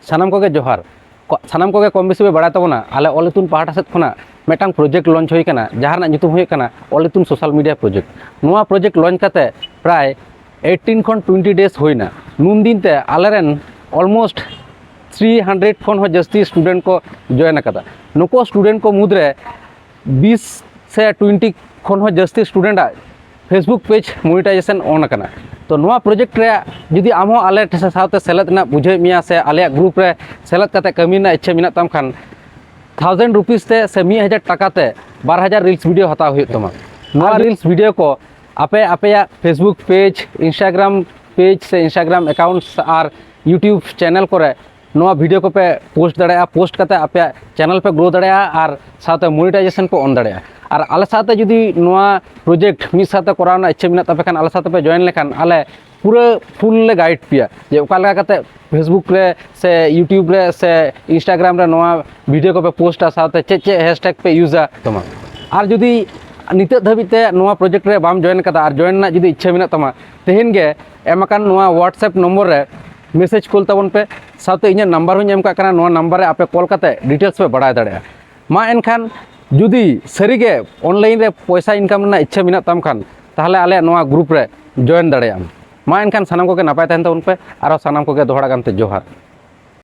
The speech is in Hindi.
सानाम कोगे जोहार सानाम कोगे कम बेसी बड़ा तबना आले ऑल इतुन पाहटा सेट खना मेटांग प्रोजेक्ट लॉन्च हुई कना जहारना ᱧᱩᱛᱩᱢ हुई कना ऑल इतुन सोशल मीडिया प्रोजेक्ट नोआ प्रोजेक्ट लॉन्च करते प्राय 18 खन 20 डेज होइना नुन दिन ते आलेरन ऑलमोस्ट 300 खन हो जस्ती स्टूडेंट को जॉइन कदा नुको स्टूडेंट को मुद्रे 20 से 20 खन हो जस्ती student Facebook page monetization on करना तो नोआ प्रोजेक्ट रे जुदी आम आले साथे सेलेद ना बुझे मिया से आले ग्रुप रे सेलेद कते कमी ना इच्छा मिना तम खान 1000 रुपीस ते से 1000 टाका ते 12000 रील्स वीडियो हताव हुई तमा नोआ रील्स वीडियो को आपे आपे फेसबुक पेज इंस्टाग्राम पेज से इंस्टाग्राम अकाउंट्स और यूट्यूब चैनल करे नोआ वीडियो को पे पोस्ट दड़े पोस्ट करते आपे चैनल पे ग्रो दड़े और साथे मोनेटाइजेशन को ऑन दड़े और आले साथे जुदी नोआ प्रोजेक्ट मिस साथे करावना इच्छा मिना तबे खान आले साथे पे जॉइन लेखान आले पूरा फुल ले गाइड पिया जे ओका लगा करते फेसबुक रे से यूट्यूब रे से इंस्टाग्राम रे नोआ वीडियो को पे पोस्ट साथे चे हैशटैग पे यूज़ा तमा और जुदी नित धाबिते नोआ प्रोजेक्ट रे बाम जॉइन कदा और जॉइन ना जुदी इच्छा मिना तमा तेहेन गे एमकान नोआ व्हाट्सएप नंबर रे मैसेज कॉल तबन पे साथे इᱧ नंबर हूँ एम का नोआ नंबर रे आपे कॉल करते डिटेल्स पे बढ़ाई दाड़े मा एनखान जुदी सरीगे ऑनलाइन रे पैसा इनकम ना इच्छा मिना तम खान ताहले आले नोआ ग्रुप रे जॉइन दाड़े मा एनखान सानाम को के नापाय तहन तबन पे आरो सानाम को के दोहरा गानते जोहार।